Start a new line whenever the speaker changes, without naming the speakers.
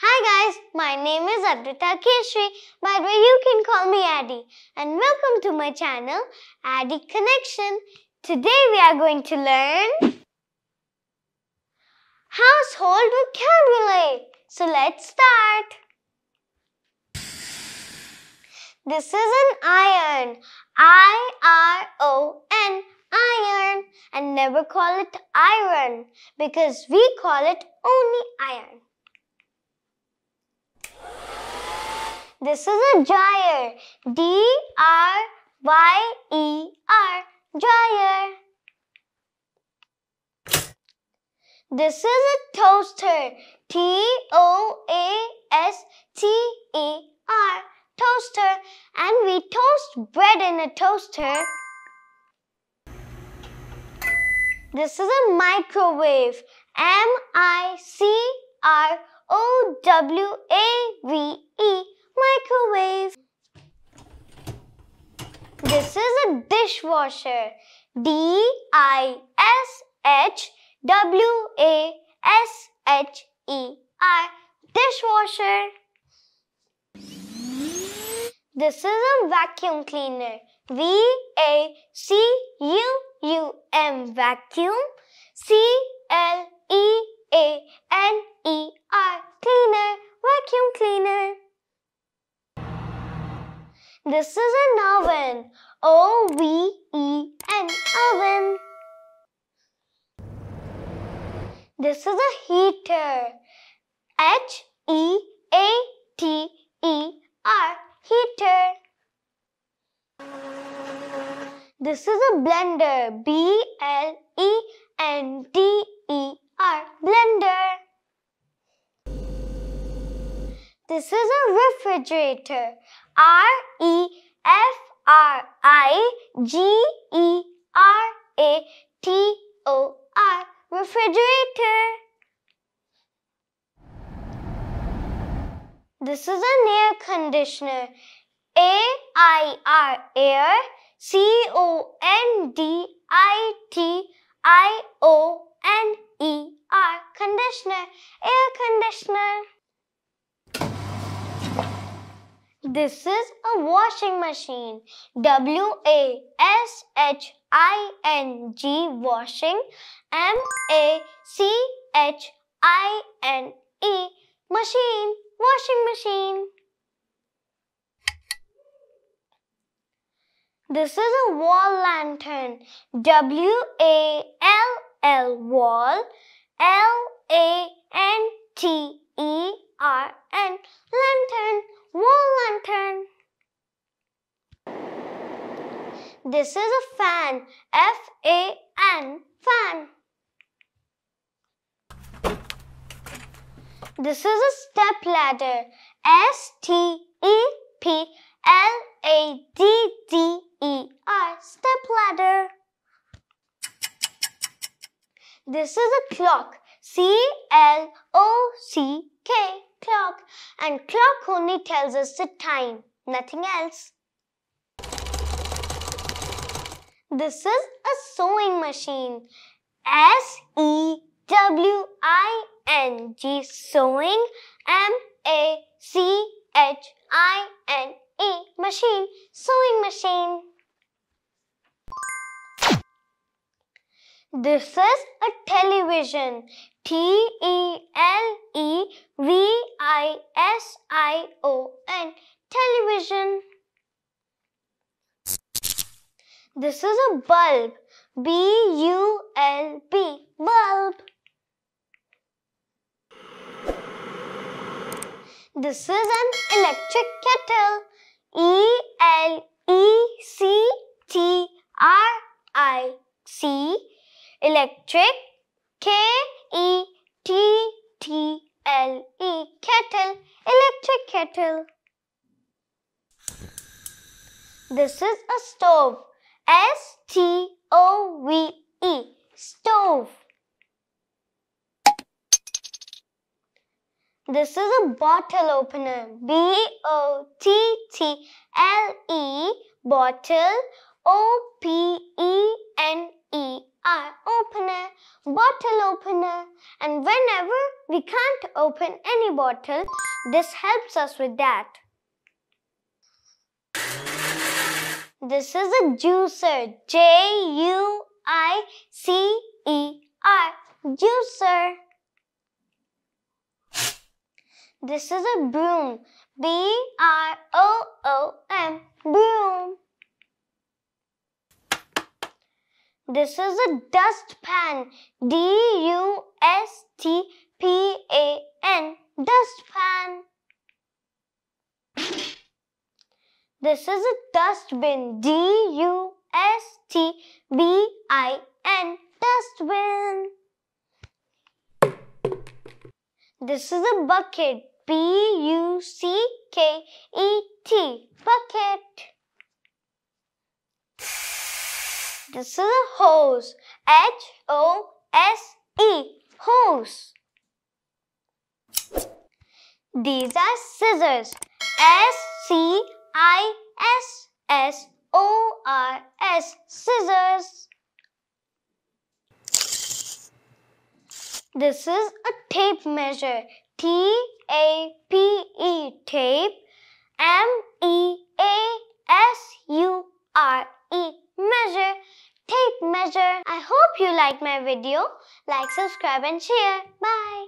Hi guys, my name is Adi Keshari. By the way, you can call me Adi. And welcome to my channel, Adi Connection. Today we are going to learn household vocabulary. So let's start. This is an iron. I-R-O-N. Iron. And never call it iron because we call it only iron. This is a dryer. D-R-Y-E-R. Dryer. This is a toaster. T-O-A-S-T-E-R. Toaster. And we toast bread in a toaster. This is a microwave. M-I-C-R-O-W-A-V-E. Microwave. This is a dishwasher. D-I-S-H-W-A-S-H-E-R. Dishwasher. This is a vacuum cleaner. V-A-C-U-U-M. Vacuum. C-L-E-A-N-E-R. Cleaner. Vacuum cleaner. This is an oven. O-V-E-N. Oven. This is a heater. H-E-A-T-E-R. Heater. This is a blender. B-L-E-N-D-E-R. Blender. This is a refrigerator. R-E-F-R-I-G-E-R-A-T-O-R. Refrigerator. This is an air conditioner. A-I-R. Air. C-O-N-D-I-T-I-O-N-E-R. Conditioner. Air conditioner. This is a washing machine. W-A-S-H-I-N-G. Washing. M-A-C-H-I-N-E. Machine. Washing machine. This is a wall lantern. W-A-L-L. Wall. L-A-N-T-E-R-N. Lantern. Wall lantern. This is a fan. F-A-N. Fan. This is a step ladder. S-T-E-P-L-A-D-D-E-R. Step ladder. This is a clock. C-L-O-C-K. Clock. And clock only tells us the time, nothing else. This is a sewing machine. S-E-W-I-N-G. Sewing. M-A-C-H-I-N-E. Machine. Sewing machine. This is a television. T-E-L-E-V-I-S-I-O-N. Television. This is a bulb. B-U-L-B. Bulb. This is an electric kettle. E-L-E-C-T-R-I-C. Electric. K-E-T-T-L-E. Kettle. Electric kettle. This is a stove. S-T-O-V-E. Stove. This is a bottle opener. B-O-T-T-L-E. Bottle. O-P-E-N-E. opener, bottle opener. And whenever we can't open any bottle, this helps us with that. This is a juicer, J-U-I-C-E-R, juicer. This is a broom, B-R-O-O-M, broom. This is a dustpan, D-U-S-T-P-A-N, dustpan. This is a dustbin, D-U-S-T-B-I-N, dustbin. This is a bucket, B-U-C-K-E-T, bucket. This is a hose, H-O-S-E, hose. These are scissors, S-C-I-S-S-O-R-S, scissors. This is a tape measure, T-A-P-E, tape, M-E-A-S-U-R-E, measure, tape measure. I hope you liked my video. Like, subscribe and share. Bye.